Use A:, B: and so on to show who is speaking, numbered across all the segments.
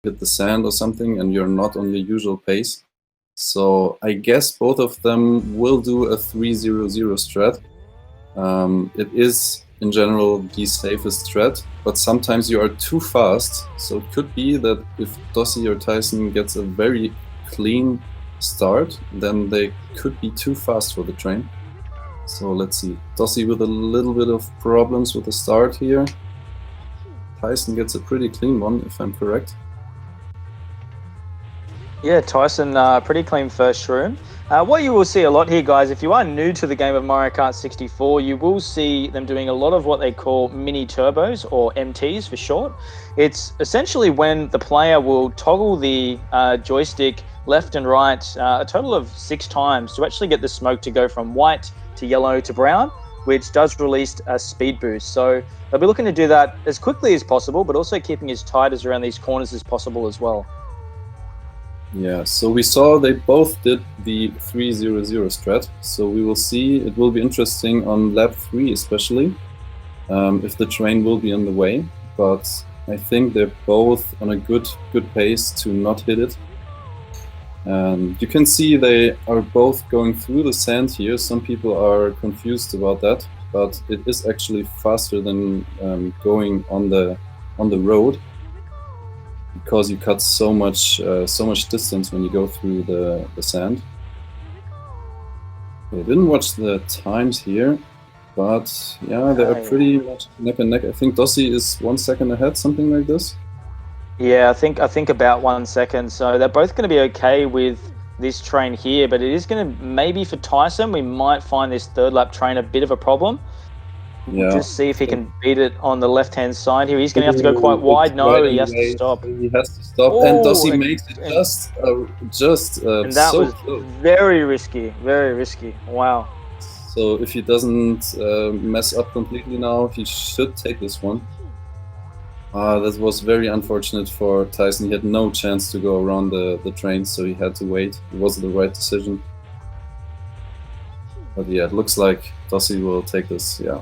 A: hit the sand or something and you're not on your usual pace. So I guess both of them will do a 3-0-0 strat. It is in general the safest strat, but sometimes you are too fast. So it could be that if Dossey or Tyson gets a very clean start, then they could be too fast for the train. So let's see. Dossey with a little bit of problems with the start here. Tyson gets a pretty clean one, if I'm correct.
B: Yeah, Tyson, pretty clean first room. What you will see a lot here, guys, if you are new to the game of Mario Kart 64, you will see them doing a lot of what they call mini turbos, or MTs for short. It's essentially when the player will toggle the joystick left and right a total of 6 times to actually get the smoke to go from white to yellow to brown, which does release a speed boost. So they'll be looking to do that as quickly as possible, but also keeping as tight as around these corners as possible as well.
A: Yeah, so we saw they both did the 3-0-0 strat, so we will see. It will be interesting on lap 3 especially, if the train will be in the way, but I think they're both on a good pace to not hit it. And you can see they are both going through the sand here. Some people are confused about that, but it is actually faster than going on the road, because you cut so much distance when you go through the sand. I didn't watch the times here, but yeah, they are pretty much neck and neck. I think Dossey is 1 second ahead, something like this.
B: Yeah, I think about 1 second. So they're both going to be okay with this train here, but it is going to, maybe for Tyson, we might find this third lap train a bit of a problem.
A: Yeah.
B: Just see if he can beat it on the left-hand side here. He's going to have to go quite wide. No, he has to stop.
A: He has to stop, and Dossey makes it just
B: and that
A: so
B: was
A: close.
B: Very risky, very risky. Wow.
A: So if he doesn't mess up completely now, he should take this one. That was very unfortunate for Tyson. He had no chance to go around the train, so he had to wait. It wasn't the right decision. But yeah, it looks like Dossey will take this, yeah.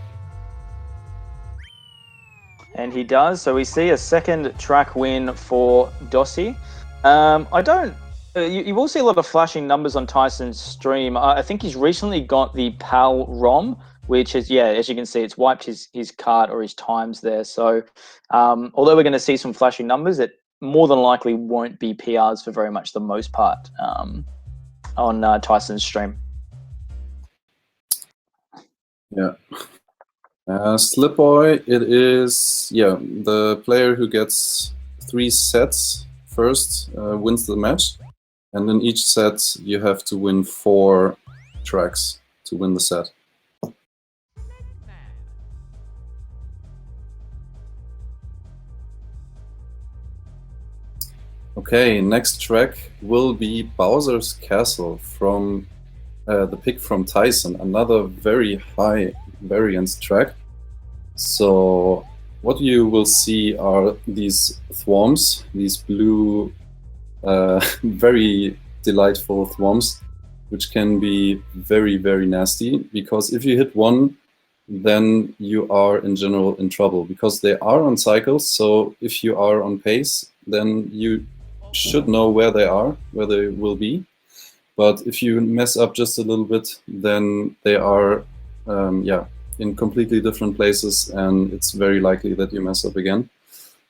B: And he does. So we see a second track win for Dossey. You will see a lot of flashing numbers on Tyson's stream. I think he's recently got the PAL ROM, which is, yeah, as you can see, it's wiped his card or his times there. So although we're going to see some flashing numbers, it more than likely won't be PRs for very much the most part on Tyson's stream.
A: Yeah. Slipboy, it is, yeah, the player who gets 3 sets first wins the match. And in each set, you have to win 4 tracks to win the set. Okay, next track will be Bowser's Castle from the pick from Tyson, another very high variance track. So what you will see are these thwomps, these blue, very delightful thwomps, which can be very, very nasty, because if you hit one, then you are in general in trouble, because they are on cycles. So if you are on pace, then you should know where they are, where they will be. But if you mess up just a little bit, then they are in completely different places, and it's very likely that you mess up again.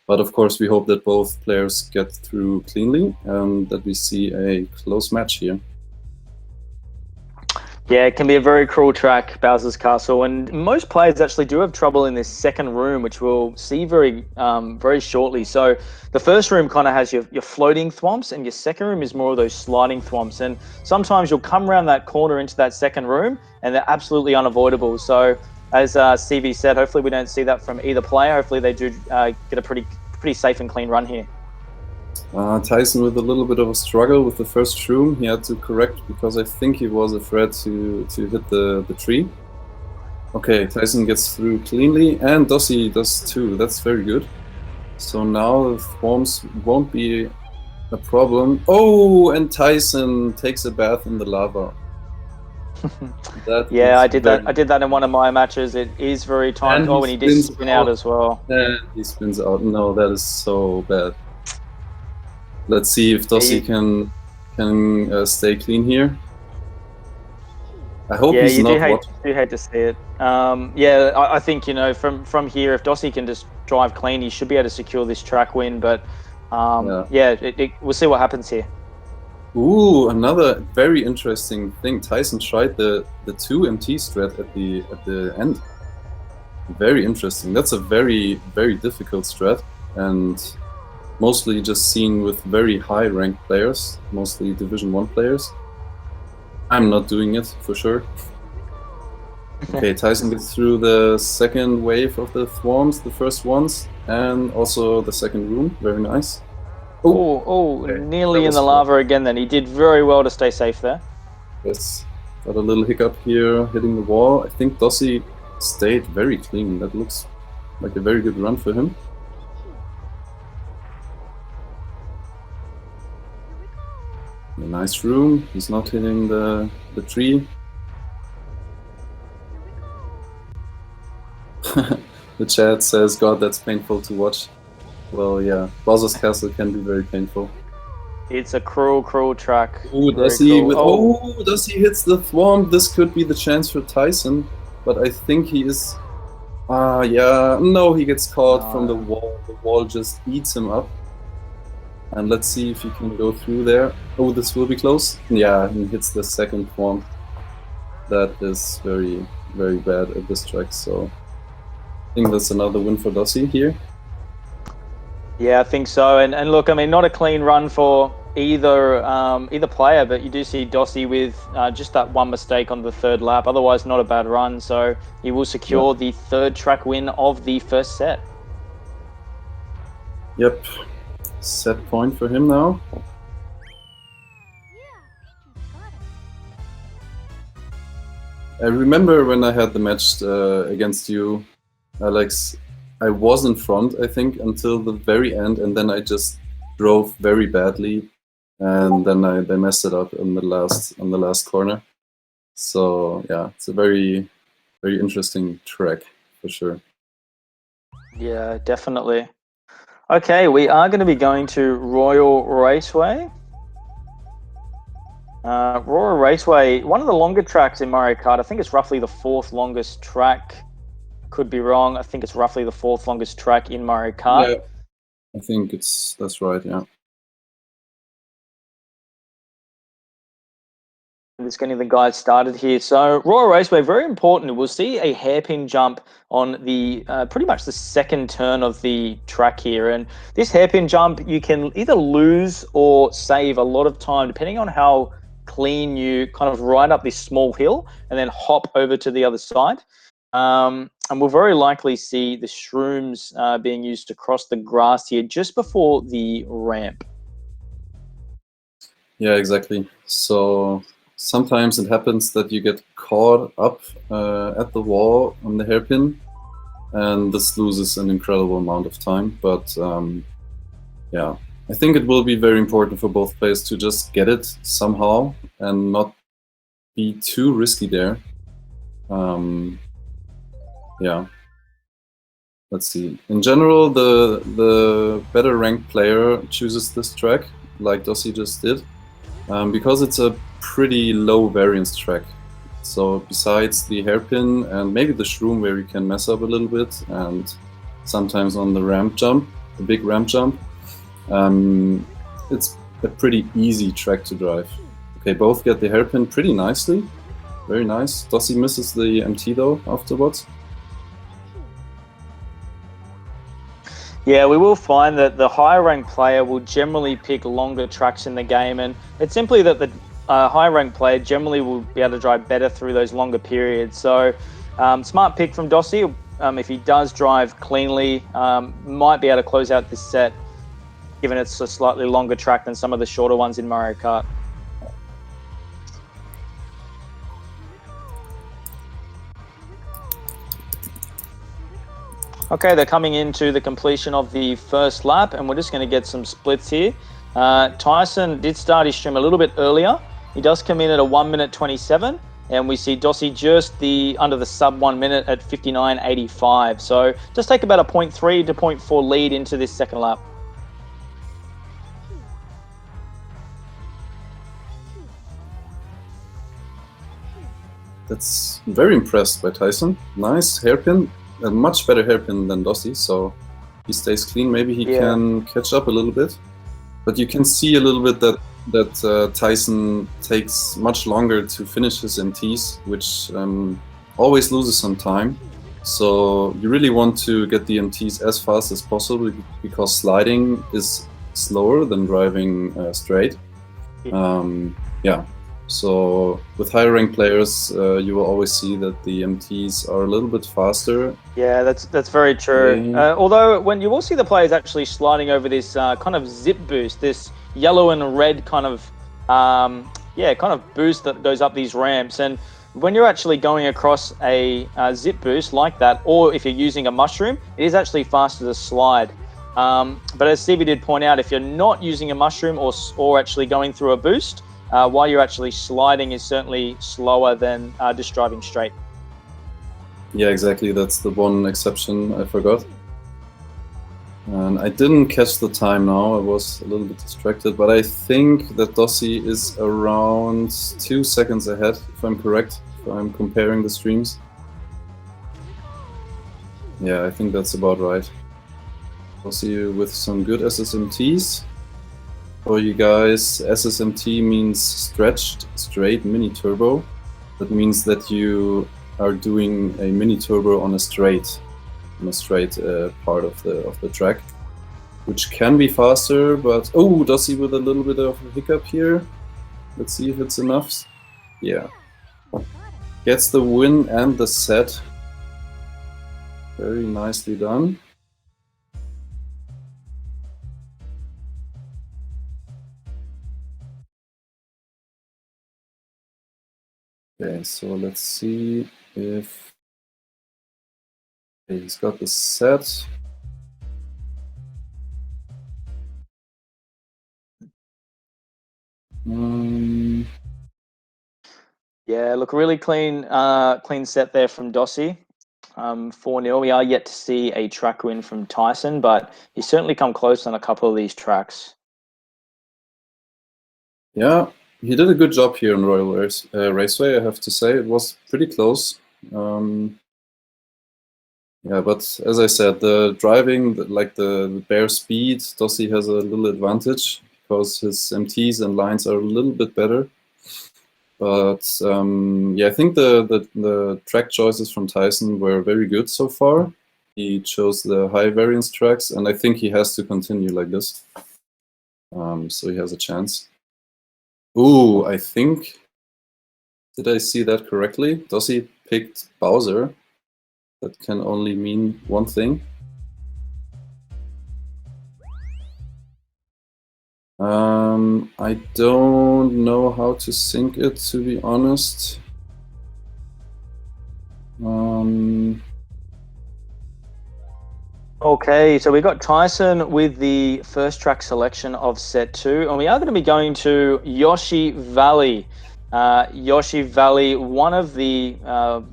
A: But of course, we hope that both players get through cleanly and that we see a close match here.
B: Yeah, it can be a very cruel track, Bowser's Castle, and most players actually do have trouble in this second room, which we'll see very shortly. So the first room kind of has your floating thwomps, and your second room is more of those sliding thwomps. And sometimes you'll come around that corner into that second room, and they're absolutely unavoidable. So as CV said, hopefully we don't see that from either player. Hopefully they do get a pretty safe and clean run here.
A: Tyson with a little bit of a struggle with the first room. He had to correct because I think he was afraid to hit the tree. Okay, Tyson gets through cleanly, and Dossey does too. That's very good. So now the thwomps won't be a problem. Oh, and Tyson takes a bath in the lava.
B: Yeah, I did that in one of my matches. It is very timed. Oh, and he did spin out as well.
A: And he spins out. No, that is so bad. Let's see if Dossey can stay clean here. I hope
B: Yeah,
A: he's
B: you
A: not
B: do hate to see it. Yeah, I think, you know, from here, if Dossey can just drive clean, he should be able to secure this track win. But yeah, we'll see what happens here.
A: Ooh, another very interesting thing. Tyson tried the 2MT strat at the end. Very interesting. That's a very difficult strat, and mostly just seen with very high ranked players, mostly Division 1 players. I'm not doing it for sure. Okay, Tyson gets through the second wave of the thwarms, the first ones, and also the second room. Very nice.
B: Okay. Nearly in the lava again then. He did very well to stay safe there.
A: Yes, got a little hiccup here, hitting the wall. I think Dossey stayed very clean. That looks like a very good run for him. A nice room. He's not hitting the tree. The chat says, God, that's painful to watch. Well, yeah, Bowser's Castle can be very painful.
B: It's a cruel track.
A: Oh, Dossey hits the thwarm. This could be the chance for Tyson, but I think he is... yeah, no, he gets caught from the wall. The wall just eats him up. And let's see if he can go through there. Oh, this will be close. Yeah, he hits the second thwarm. That is very bad at this track, so I think that's another win for Dossey here.
B: Yeah, I think so. And look, I mean, not a clean run for either player, but you do see Dossey with just that one mistake on the third lap. Otherwise, not a bad run. So he will secure the third track win of the first set.
A: Yep. Set point for him now. I remember when I had the match against you, Alex, I was in front, I think, until the very end, and then I just drove very badly, and then I messed it up on the last corner. So yeah, it's a very interesting track for sure.
B: Yeah, definitely. Okay, we are going to be going to Royal Raceway. Royal Raceway, one of the longer tracks in Mario Kart. I think it's roughly the 4th longest track. Could be wrong. I think it's roughly the 4th longest track in Mario Kart.
A: Yeah, I think that's right, yeah.
B: Just getting the guys started here. So Royal Raceway, very important. We'll see a hairpin jump on the pretty much the second turn of the track here. And this hairpin jump, you can either lose or save a lot of time, depending on how clean you kind of ride up this small hill and then hop over to the other side. And we'll very likely see the shrooms being used to cross the grass here just before the ramp.
A: Yeah, exactly. So sometimes it happens that you get caught up at the wall on the hairpin, and this loses an incredible amount of time. But yeah, I think it will be very important for both players to just get it somehow and not be too risky there. Yeah, let's see. In general, the better ranked player chooses this track, like Dossey just did, because it's a pretty low variance track. So besides the hairpin and maybe the shroom where you can mess up a little bit, and sometimes on the ramp jump, the big ramp jump, it's a pretty easy track to drive. Okay, both get the hairpin pretty nicely. Very nice. Dossey misses the MT though afterwards.
B: Yeah, we will find that the higher ranked player will generally pick longer tracks in the game, and it's simply that the higher ranked player generally will be able to drive better through those longer periods. So smart pick from Dossey. If he does drive cleanly, might be able to close out this set, given it's a slightly longer track than some of the shorter ones in Mario Kart. Okay, they're coming into the completion of the first lap, and we're just going to get some splits here. Tyson did start his stream a little bit earlier. He does come in at a 1:27, and we see Dossey just under the sub 1 minute at 59.85. So just take about a 0.3 to 0.4 lead into this second lap.
A: that's very impressed by Tyson. Nice hairpin, a much better hairpin than Dossey, so he stays clean. Maybe he can catch up a little bit, but you can see a little bit that Tyson takes much longer to finish his MTs, which always loses some time. So you really want to get the MTs as fast as possible because sliding is slower than driving straight. Yeah. So with higher ranked players, you will always see that the MTs are a little bit faster.
B: Yeah, that's very true. Although when you will see the players actually sliding over this kind of zip boost, this yellow and red kind of boost that goes up these ramps, and when you're actually going across a zip boost like that, or if you're using a mushroom, it is actually faster to slide. But as Stevie did point out, if you're not using a mushroom or actually going through a boost, while you're actually sliding is certainly slower than just driving straight.
A: Yeah, exactly. That's the one exception I forgot. And I didn't catch the time now. I was a little bit distracted, but I think that Dossey is around 2 seconds ahead, if I'm correct, if I'm comparing the streams. Yeah, I think that's about right. Dossey with some good SSMTs. For you guys, SSMT means stretched straight mini turbo. That means that you are doing a mini turbo on a straight part of the track, which can be faster, but oh, Dossey with a little bit of a hiccup here. Let's see if it's enough. Yeah, gets the win and the set. Very nicely done. Okay, so let's see if he's got the set.
B: Yeah, look, really clean set there from Dossey. 4-0. We are yet to see a track win from Tyson, but he's certainly come close on a couple of these tracks.
A: Yeah, he did a good job here on Royal Raceway, I have to say. It was pretty close. Yeah, but as I said, the driving, like the bare speed, Dossey has a little advantage because his MTs and lines are a little bit better. But yeah, I think the track choices from Tyson were very good so far. He chose the high variance tracks, and I think he has to continue like this. So he has a chance. Ooh, I think, did I see that correctly? Dossey picked Bowser. That can only mean one thing. I don't know how to sync it, to be honest.
B: Okay, so we got Tyson with the first track selection of set 2, and we are going to be going to Yoshi Valley. Yoshi Valley, one of the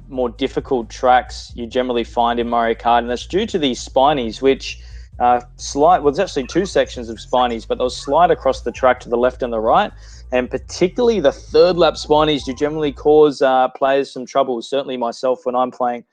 B: more difficult tracks you generally find in Mario Kart, and that's due to these spinies, which slide. Well, there's actually 2 sections of spinies, but they'll slide across the track to the left and the right, and particularly the third lap spinies do generally cause players some trouble, certainly myself when I'm playing.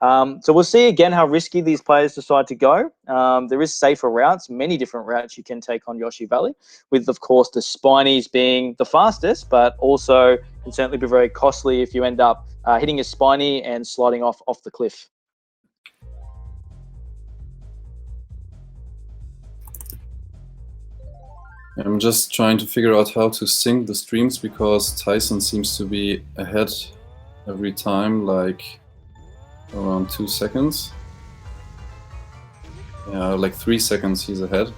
B: So we'll see again how risky these players decide to go. There is safer routes, many different routes you can take on Yoshi Valley, with, of course, the spinies being the fastest, but also can certainly be very costly if you end up hitting a spiny and sliding off the cliff.
A: I'm just trying to figure out how to sync the streams because Tyson seems to be ahead every time, like around 2 seconds. Yeah, like 3 seconds he's ahead.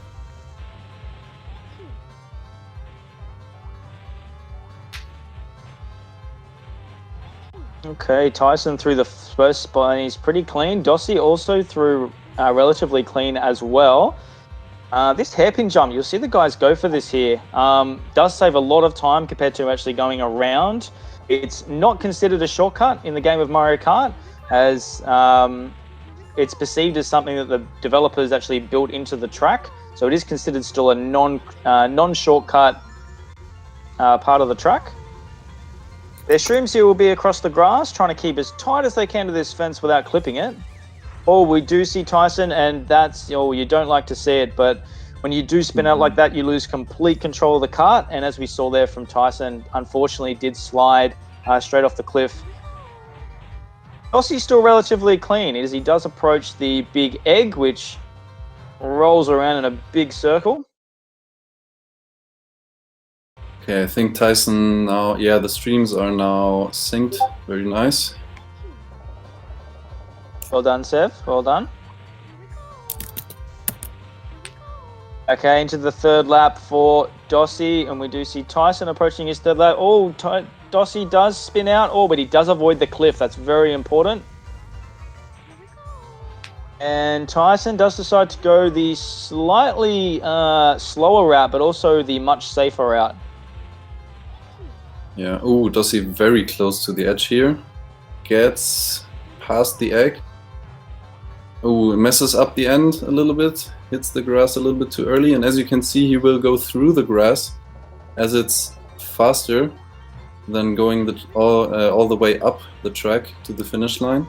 B: Okay, Tyson through the first spine is pretty clean. Dossey also through relatively clean as well. This hairpin jump, you'll see the guys go for this here. Does save a lot of time compared to actually going around. It's not considered a shortcut in the game of Mario Kart, as it's perceived as something that the developers actually built into the track. So it is considered still a non-shortcut part of the track. Their shrooms here will be across the grass, trying to keep as tight as they can to this fence without clipping it. Oh, we do see Tyson, and that's, oh, you don't like to see it, but when you do spin out like that, you lose complete control of the cart. And as we saw there from Tyson, unfortunately did slide straight off the cliff. Dossey's still relatively clean as he does approach the big egg, which rolls around in a big circle.
A: Okay, I think Tyson now, yeah, the streams are now synced. Very nice.
B: Well done, Sev. Well done. Okay, into the third lap for Dossey, and we do see Tyson approaching his third lap. Oh, Dossey does spin out, but he does avoid the cliff. That's very important. And Tyson does decide to go the slightly slower route, but also the much safer route.
A: Yeah, oh, Dossey very close to the edge here. Gets past the egg. Oh, messes up the end a little bit. Hits the grass a little bit too early. And as you can see, he will go through the grass as it's faster than going all the way up the track to the finish line.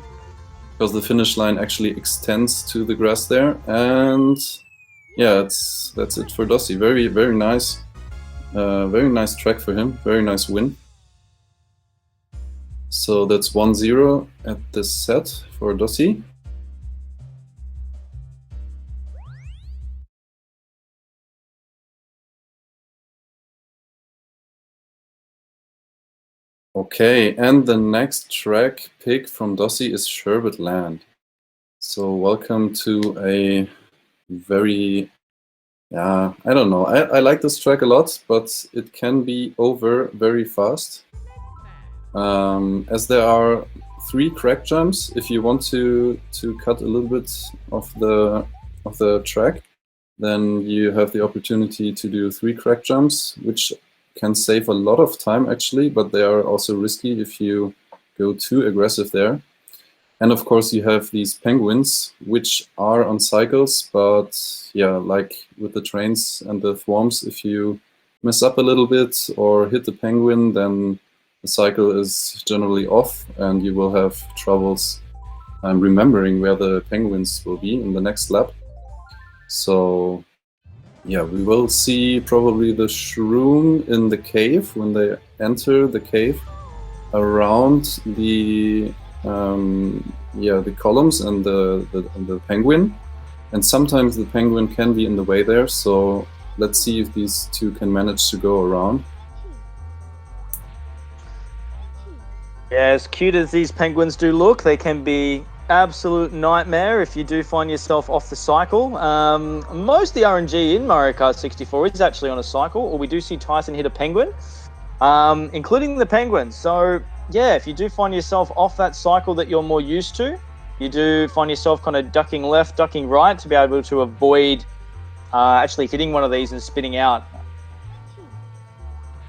A: Because the finish line actually extends to the grass there. And yeah, that's it for Dossey. Very, very nice. Very nice track for him. Very nice win. So that's 1-0 at this set for Dossey. Okay, and the next track pick from Dossey is Sherbet Land. So welcome to a very, I don't know. I like this track a lot, but it can be over very fast. As there are 3 crack jumps, if you want to cut a little bit of the track, then you have the opportunity to do 3 crack jumps, which can save a lot of time actually, but they are also risky if you go too aggressive there. And of course you have these penguins, which are on cycles, but yeah, like with the trains and the thwarms, if you mess up a little bit or hit the penguin, then the cycle is generally off and you will have troubles remembering where the penguins will be in the next lap. So yeah, we will see probably the shroom in the cave when they enter the cave around the columns and the penguin. And sometimes the penguin can be in the way there, so let's see if these two can manage to go around.
B: Yeah, as cute as these penguins do look, they can be absolute nightmare if you do find yourself off the cycle. Most of the RNG in Mario Kart 64 is actually on a cycle, or we do see Tyson hit a penguin, including the penguin. So yeah, if you do find yourself off that cycle that you're more used to, you do find yourself kind of ducking left, ducking right to be able to avoid actually hitting one of these and spinning out.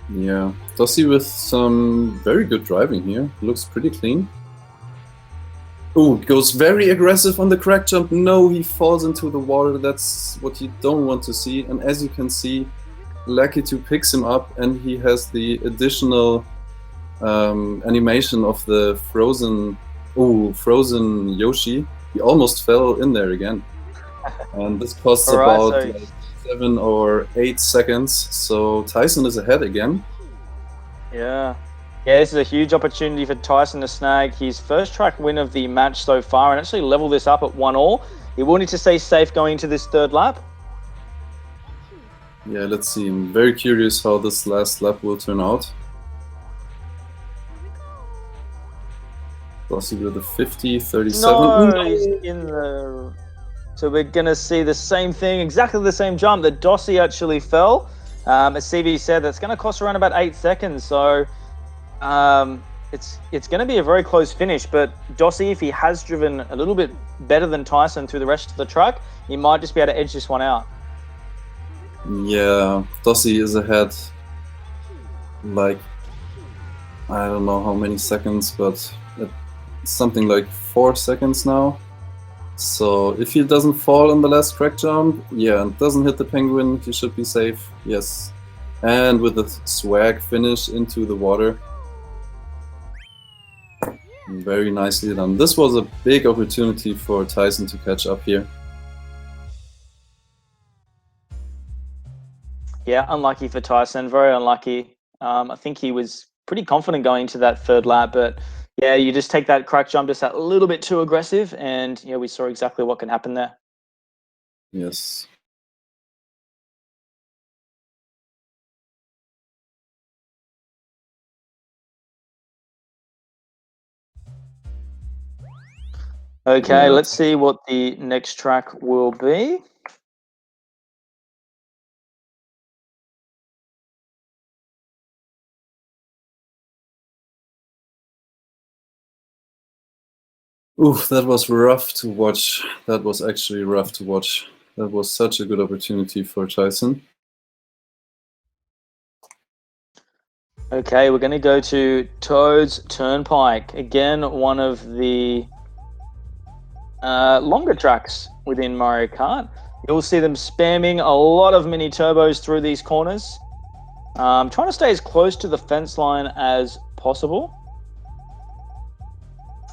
A: Yeah, Dossey with some very good driving here. Looks pretty clean. Oh, goes very aggressive on the crack jump. No, he falls into the water. That's what you don't want to see. And as you can see, Lucky 2 picks him up, and he has the additional animation of the frozen Yoshi. He almost fell in there again. And this costs about like 7 or 8 seconds. So Tyson is ahead again.
B: Yeah. Yeah, this is a huge opportunity for Tyson to snag his first track win of the match so far and actually level this up at 1-all. He will need to stay safe going into this third lap.
A: Yeah, let's see. I'm very curious how this last lap will turn out. Dossey with a 50, 37.
B: No, he's in the... So we're going to see the same thing, exactly the same jump that Dossey actually fell. As CV said, that's going to cost around about 8 seconds. So it's going to be a very close finish. But Dossey, if he has driven a little bit better than Tyson through the rest of the track, he might just be able to edge this one out.
A: Yeah, Dossey is ahead. Like, I don't know how many seconds, but it's something like 4 seconds now. So if he doesn't fall on the last crack jump, yeah, and doesn't hit the penguin, he should be safe. Yes. And with the swag finish into the water. Very nicely done. This was a big opportunity for Tyson to catch up here.
B: Yeah, unlucky for Tyson. Very unlucky. I think he was pretty confident going into that third lap, but yeah, you just take that crack jump just a little bit too aggressive, and yeah, we saw exactly what can happen there.
A: Yes.
B: Okay,
A: Yeah.
B: let's see what the next track will be.
A: Oof, that was rough to watch. That was actually rough to watch. That was such a good opportunity for Tyson.
B: Okay, we're going to go to Toad's Turnpike. Again, one of the longer tracks within Mario Kart. You'll see them spamming a lot of mini turbos through these corners. Trying to stay as close to the fence line as possible.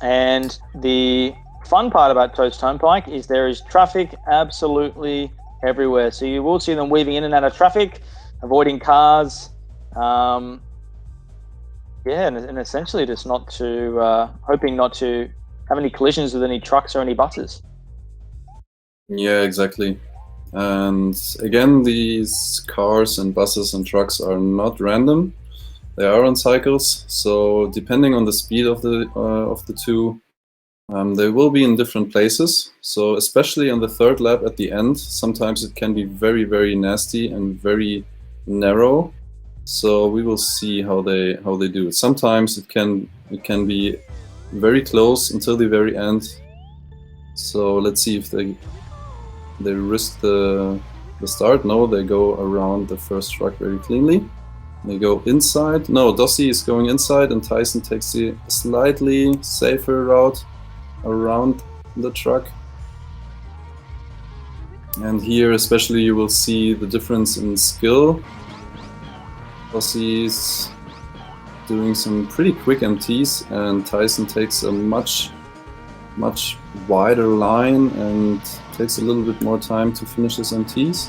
B: And the fun part about Toad's Turnpike is there is traffic absolutely everywhere. So you will see them weaving in and out of traffic, avoiding cars. Yeah, and essentially just not to, hoping not to have any collisions with any trucks or any buses.
A: Yeah, exactly. And again, these cars and buses and trucks are not random. They are on cycles, so depending on the speed of the two, they will be in different places. So especially on the third lap at the end, sometimes it can be very, very nasty and very narrow. So we will see how they do it. Sometimes it can be very close until the very end. So let's see if they risk the start. No, they go around the first truck very cleanly. They go inside. No, Dossey is going inside, and Tyson takes the slightly safer route around the truck. And here especially you will see the difference in skill. Dossey's doing some pretty quick MTs, and Tyson takes a much wider line and takes a little bit more time to finish his MTs.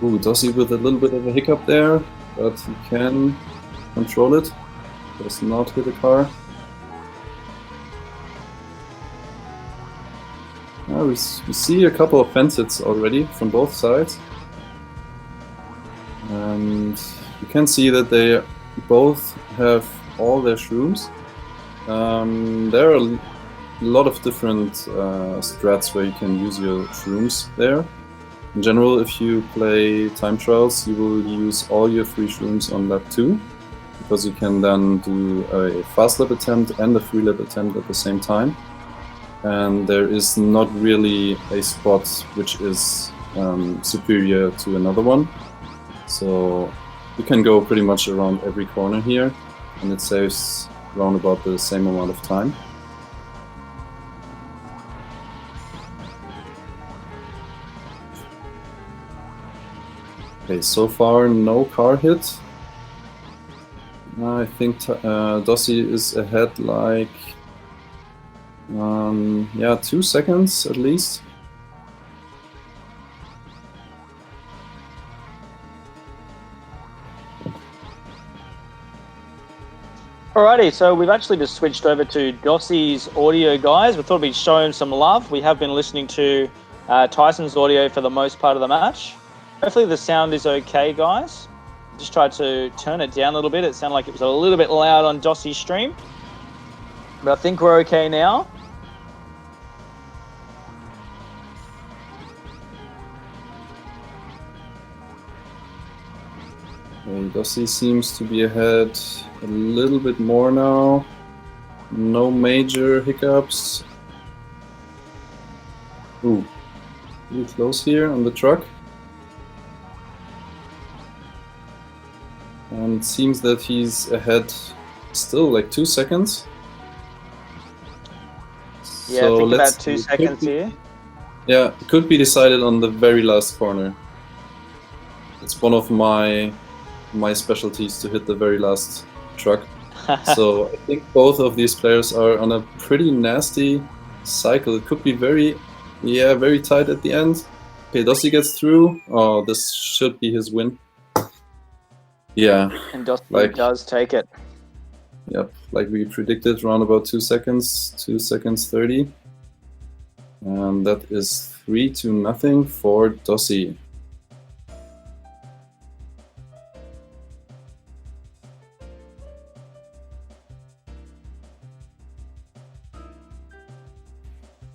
A: Ooh, Dossey with a little bit of a hiccup there, but he can control it. Does not hit a car. We see a couple of fence hits already from both sides. And you can see that they both have all their shrooms. There are a lot of different strats where you can use your shrooms there. In general, if you play time trials, you will use all your free shrooms on lap 2, because you can then do a fast lap attempt and a free lap attempt at the same time. And there is not really a spot which is superior to another one. So you can go pretty much around every corner here, and it saves around about the same amount of time. Okay, so far no car hit. I think Dossey is ahead like 2 seconds at least.
B: Alrighty, so we've actually just switched over to Dossey's audio, guys. We thought we'd show him some love. We have been listening to Tyson's audio for the most part of the match. Hopefully the sound is okay, guys. Just tried to turn it down a little bit. It sounded like it was a little bit loud on Dossey's stream. But I think we're okay now.
A: Okay, Dossey seems to be ahead a little bit more now. No major hiccups. Ooh, pretty close here on the truck. And it seems that he's ahead still like 2 seconds.
B: Yeah, so I think about 2 seconds here.
A: Yeah, it could be decided on the very last corner. It's one of my specialties to hit the very last truck. So I think both of these players are on a pretty nasty cycle. It could be very tight at the end. Okay, Dossey gets through. Oh, this should be his win. Yeah.
B: And Dossey does take it.
A: Yep, like we predicted, around about 2 seconds, 2 seconds 30. And that is 3-0 for Dossey.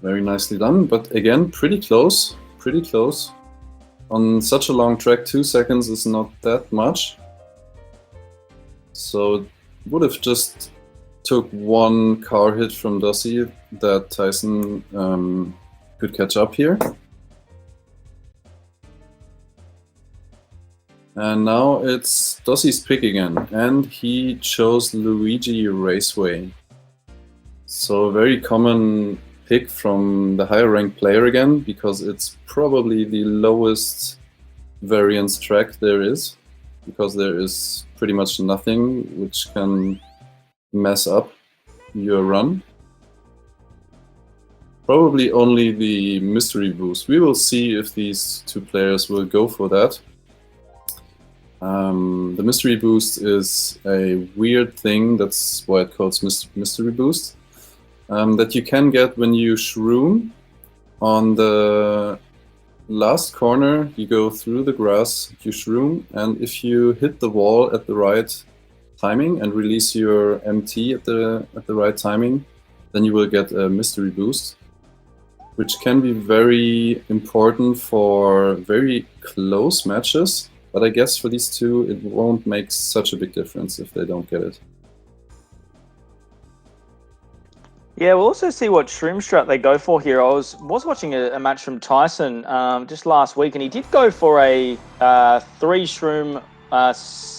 A: Very nicely done, but again, pretty close, pretty close. On such a long track, 2 seconds is not that much. So it would have just took one car hit from Dossey that Tyson could catch up here. And now it's Dossey's pick again, and he chose Luigi Raceway. So a very common pick from the higher ranked player again, because it's probably the lowest variance track there is, because there is pretty much nothing which can mess up your run. Probably only the mystery boost. We will see if these two players will go for that. The mystery boost is a weird thing, that's why it calls mystery boost, that you can get when you shroom. On the last corner, you go through the grass, you shroom, and if you hit the wall at the right timing and release your MT at the right timing, then you will get a mystery boost, which can be very important for very close matches. But I guess for these two, it won't make such a big difference if they don't get it.
B: Yeah, we'll also see what shroom strat they go for here. I was watching a match from Tyson just last week, and he did go for a 3 shroom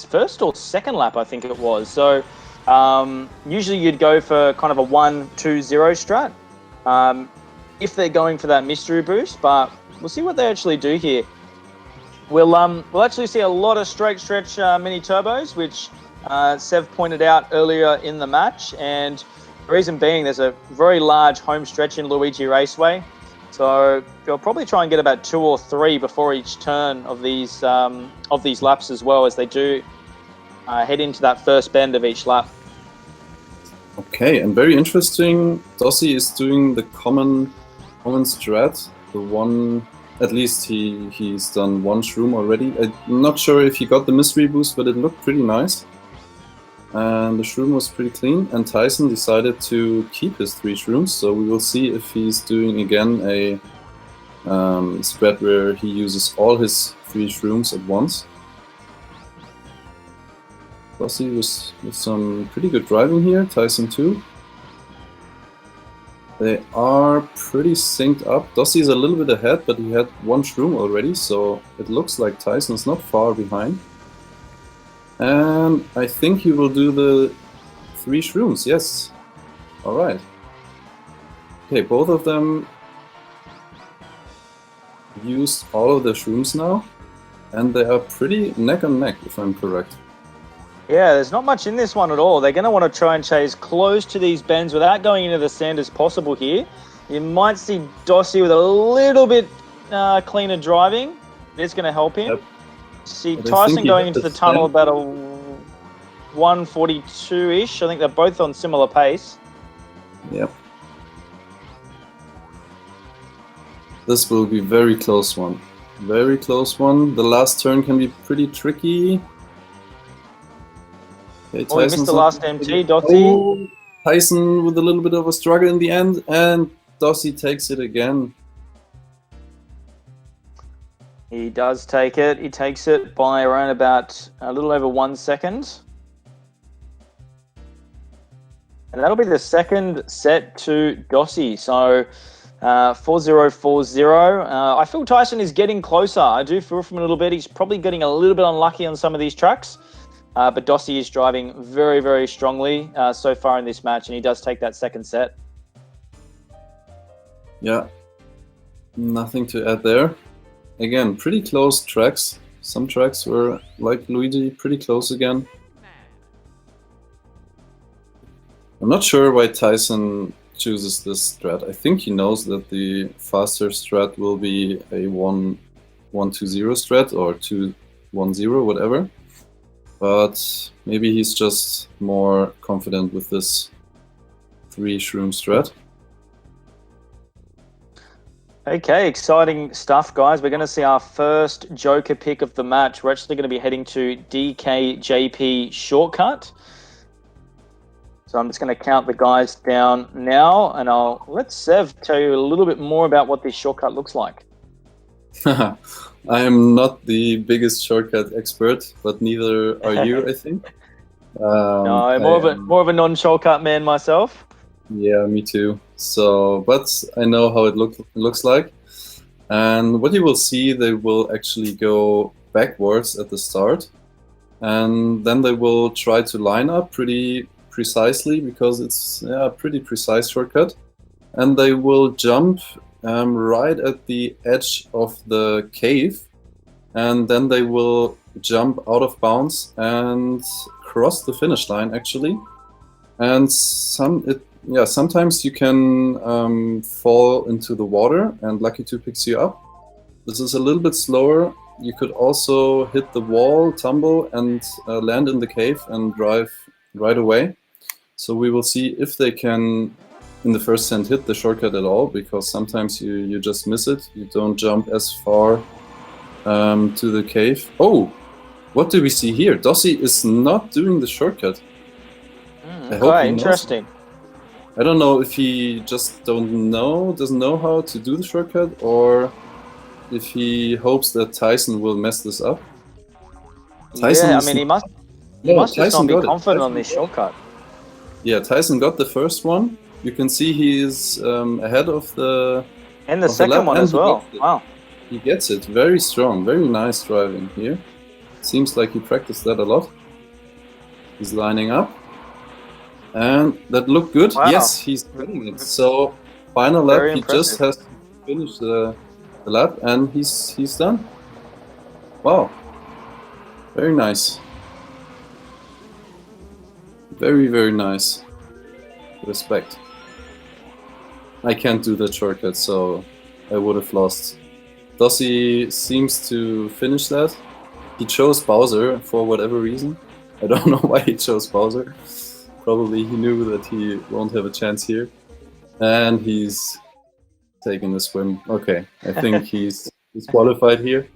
B: first or second lap, I think it was. So usually you'd go for kind of a 1-2-0 strat if they're going for that mystery boost, but we'll see what they actually do here. We'll actually see a lot of straight stretch mini turbos, which Sev pointed out earlier in the match, and the reason being there's a very large home stretch in Luigi Raceway, so they'll probably try and get about 2 or 3 before each turn of these laps, as well as they do head into that first bend of each lap.
A: Okay, and very interesting. Dossey is doing the common strat, the one. At least he's done 1 shroom already. I'm not sure if he got the mystery boost, but it looked pretty nice. And the shroom was pretty clean. And Tyson decided to keep his 3 shrooms, so we will see if he's doing again a spread where he uses all his 3 shrooms at once. Dossey with some pretty good driving here, Tyson too. They are pretty synced up. Dossey is a little bit ahead, but he had 1 shroom already, so it looks like Tyson's not far behind. And I think he will do the 3 shrooms, yes. Alright. Okay, both of them used all of the shrooms now, and they are pretty neck and neck, if I'm correct.
B: Yeah, there's not much in this one at all. They're going to want to try and chase close to these bends without going into the sand as possible here. You might see Dossey with a little bit cleaner driving. It's going to help him. Yep. See Tyson going into the tunnel about a 142-ish. I think they're both on similar pace.
A: Yep. This will be a very close one. Very close one. The last turn can be pretty tricky. Okay,
B: he missed the last MT, Dossey.
A: Oh, Tyson with a little bit of a struggle in the end, and Dossey takes it again.
B: He does take it. He takes it by around about a little over 1 second. And that'll be the second set to Dossey. So 4-0, 4-0. I feel Tyson is getting closer. I do feel from a little bit. He's probably getting a little bit unlucky on some of these tracks. But Dossey is driving very, very strongly so far in this match, and he does take that second set.
A: Yeah, nothing to add there. Again, pretty close tracks. Some tracks were, like Luigi, pretty close again. I'm not sure why Tyson chooses this strat. I think he knows that the faster strat will be a 1-1-2-0 strat or 2-1-0, whatever. But maybe he's just more confident with this 3 shroom strat.
B: Okay, exciting stuff, guys. We're going to see our first Joker pick of the match. We're actually going to be heading to DKJP Shortcut. So I'm just going to count the guys down now, and I'll let Sev tell you a little bit more about what this shortcut looks like.
A: I am not the biggest shortcut expert, but neither are you, I think.
B: No, I'm more of a non-shortcut man myself.
A: Yeah, me too. So, but I know how it looks like. And what you will see, they will actually go backwards at the start. And then they will try to line up pretty precisely because it's a pretty precise shortcut. And they will jump right at the edge of the cave. And then they will jump out of bounds and cross the finish line, actually. And sometimes you can fall into the water and Lucky 2 picks you up. This is a little bit slower. You could also hit the wall, tumble, and land in the cave and drive right away. So we will see if they can, in the first send, hit the shortcut at all, because sometimes you just miss it. You don't jump as far to the cave. Oh, what do we see here? Dossey is not doing the shortcut.
B: Okay, interesting.
A: I don't know if he just doesn't know how to do the shortcut, or if he hopes that Tyson will mess this up.
B: Tyson he must just not be confident on this shortcut.
A: Yeah, Tyson got the first one. You can see he is ahead of the...
B: And the second one as well. Wow.
A: He gets it. Very strong. Very nice driving here. Seems like he practiced that a lot. He's lining up. And that looked good. Wow. Yes, he's doing it. So, final lap, he just has to finish the lap and he's done. Wow. Very nice. Very, very nice. Respect. I can't do that shortcut, so I would have lost. Dossey seems to finish that. He chose Bowser for whatever reason. I don't know why he chose Bowser. Probably he knew that he won't have a chance here. And he's taking the swim. Okay, I think he's qualified here.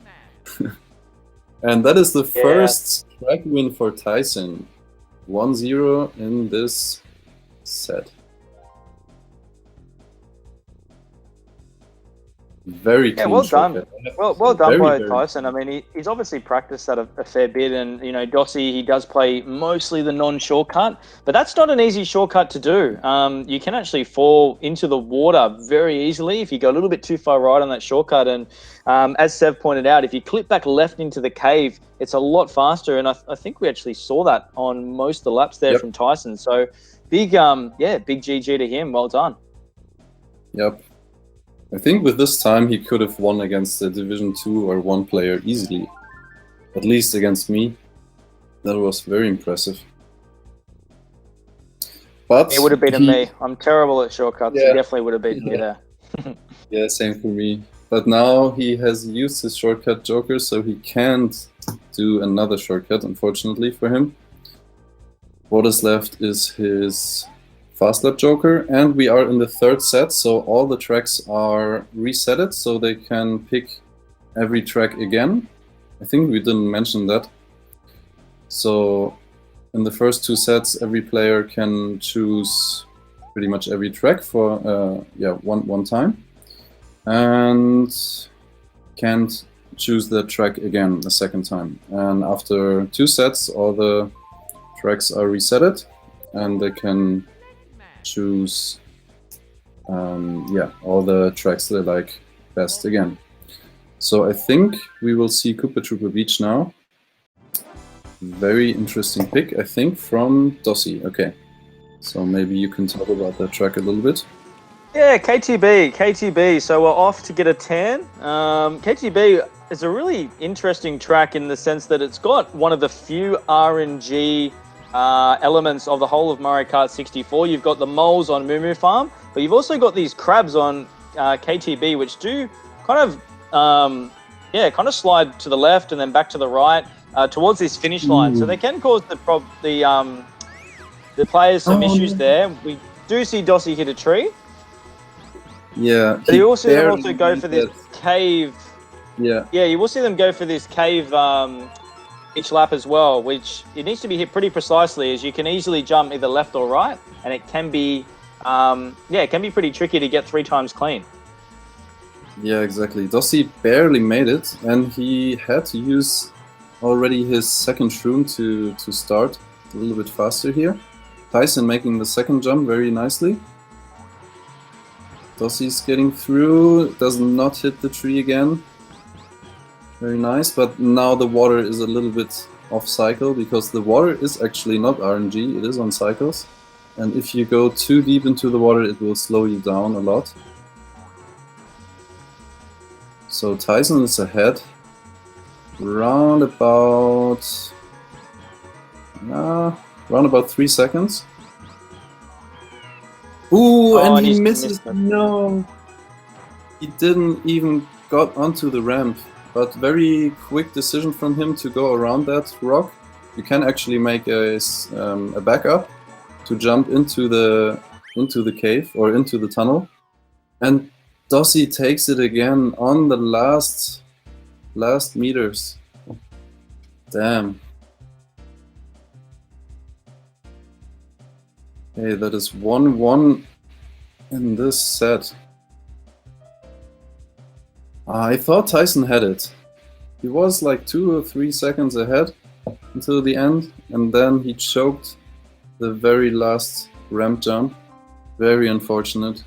A: And that is the first track win for Tyson. 1-0 in this set. Very clean
B: well done. Well done by Tyson.
A: I
B: mean, he's obviously practiced that a fair bit, and you know, Dossey, he does play mostly the non-shortcut, but that's not an easy shortcut to do. You can actually fall into the water very easily if you go a little bit too far right on that shortcut. And as Sev pointed out, if you clip back left into the cave, it's a lot faster. And I think we actually saw that on most of the laps there from Tyson. So big GG to him. Well done.
A: Yep. I think with this time he could have won against a Division 2 or 1 player easily. At least against me. That was very impressive. But
B: he would have beaten me. I'm terrible at shortcuts. He definitely would have beaten me there.
A: Yeah, same for me. But now he has used his shortcut Joker, so he can't do another shortcut, unfortunately for him. What is left is his Fast Lap Joker, and we are in the third set, so all the tracks are resetted, so they can pick every track again. I think we didn't mention that. So in the first 2 sets, every player can choose pretty much every track for one time, and can't choose the track again a second time. And after 2 sets, all the tracks are resetted, and they can choose all the tracks they like best again. So I think we will see Koopa Troopa Beach now. Very interesting pick, I think, from Dossey. Okay, so maybe you can talk about that track a little bit.
B: Yeah, KTB. So we're off to get a tan. KTB is a really interesting track in the sense that it's got one of the few RNG elements of the whole of Mario Kart 64. You've got the moles on Moo Moo Farm, but you've also got these crabs on KTB, which do kind of, kind of slide to the left and then back to the right towards this finish line. So they can cause the players some issues there. We do see Dossey hit a tree.
A: Yeah.
B: But you also go for this cave.
A: Yeah.
B: Yeah, you will see them go for this cave each lap as well, which it needs to be hit pretty precisely, as you can easily jump either left or right, and it can be, it can be pretty tricky to get 3 times clean.
A: Yeah, exactly. Dossey barely made it, and he had to use already his second shroom to start a little bit faster here. Tyson making the second jump very nicely. Dossey's getting through, does not hit the tree again. Very nice, but now the water is a little bit off cycle, because the water is actually not RNG, it is on cycles. And if you go too deep into the water, it will slow you down a lot. So Tyson is ahead. Round about 3 seconds. Ooh, and he misses. No, he didn't even got onto the ramp. But very quick decision from him to go around that rock. You can actually make a backup to jump into the cave or into the tunnel, and Dossey takes it again on the last meters. Damn. Hey, that is 1-1 in this set. I thought Tyson had it. He was like 2 or 3 seconds ahead until the end, and then he choked the very last ramp jump. Very unfortunate.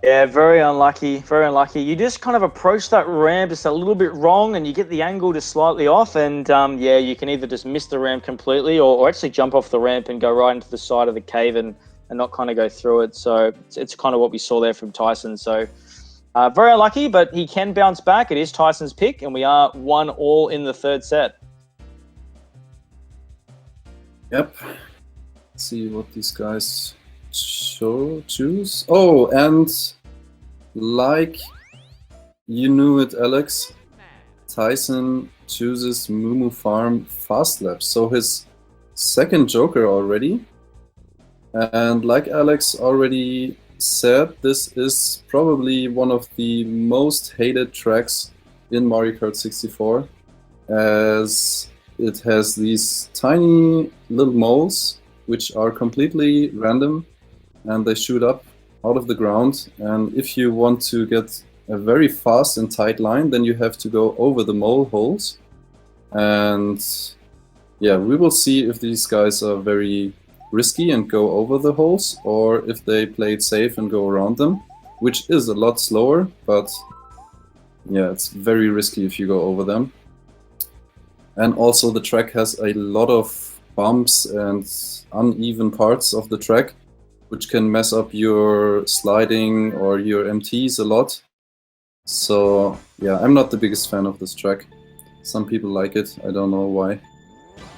B: Yeah, very unlucky, very unlucky. You just kind of approach that ramp just a little bit wrong, and you get the angle just slightly off, and you can either just miss the ramp completely or actually jump off the ramp and go right into the side of the cave and not kind of go through it. So it's kind of what we saw there from Tyson. So very unlucky, but he can bounce back. It is Tyson's pick, and we are 1-1 in the third set.
A: Yep. Let's see what these guys choose. Oh, and like you knew it, Alex, Tyson chooses Moo Moo Farm Fast Lap. So his second Joker already. And like Alex already said, this is probably one of the most hated tracks in Mario Kart 64, as it has these tiny little moles which are completely random, and they shoot up out of the ground. And if you want to get a very fast and tight line, then you have to go over the mole holes. And yeah, we will see if these guys are very risky and go over the holes, or if they play it safe and go around them, which is a lot slower, but yeah, it's very risky if you go over them. And also the track has a lot of bumps and uneven parts of the track, which can mess up your sliding or your MTs a lot. So yeah, I'm not the biggest fan of this track. Some people like it, I don't know why.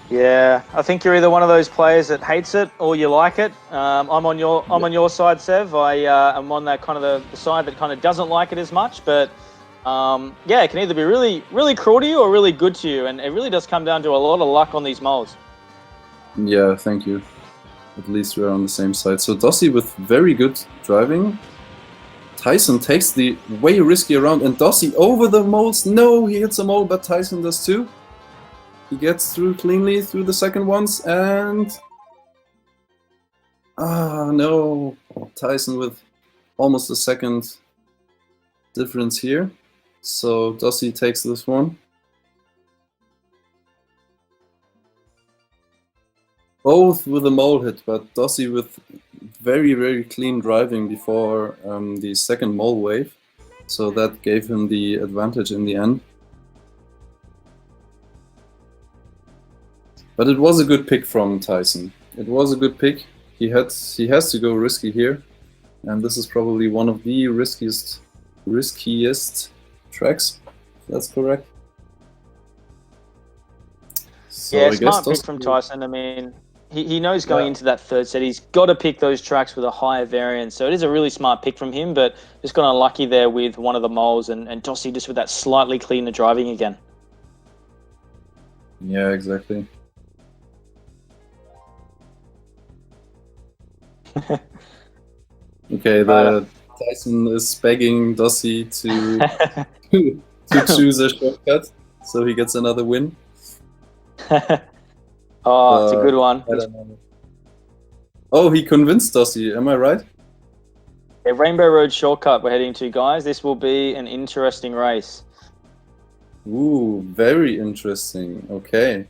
B: Yeah, I think you're either one of those players that hates it or you like it. I'm on your side, Sev. I'm on that kind of the side that kind of doesn't like it as much. But it can either be really, really cruel to you or really good to you, and it really does come down to a lot of luck on these moles.
A: Yeah, thank you. At least we're on the same side. So Dossey with very good driving. Tyson takes the way risky around, and Dossey over the moles. No, he hits a mole, but Tyson does too. He gets through cleanly through the second ones, and no, Tyson with almost a second difference here. So Dossey takes this one. Both with a mole hit, but Dossey with very, very clean driving before the second mole wave. So that gave him the advantage in the end. But it was a good pick from Tyson. It was a good pick. He has to go risky here, and this is probably one of the riskiest tracks. If that's correct. So
B: Yeah,
A: I guess
B: smart pick
A: Dossey
B: from
A: will,
B: Tyson. I mean, he knows going
A: yeah,
B: into that third set, he's got to pick those tracks with a higher variance. So it is a really smart pick from him, but just got unlucky there with one of the moles and Dossey just with that slightly cleaner driving again.
A: yeah, exactly. Okay,
B: Right.
A: the Tyson is begging Dossey to to choose a shortcut, so he gets another win.
B: Oh, it's a
A: But
B: good one.
A: I don't know. Oh, he convinced Dossey. Am I right?
B: A Rainbow Road shortcut we're heading to, guys. This will be an interesting race.
A: Ooh, very interesting. Okay.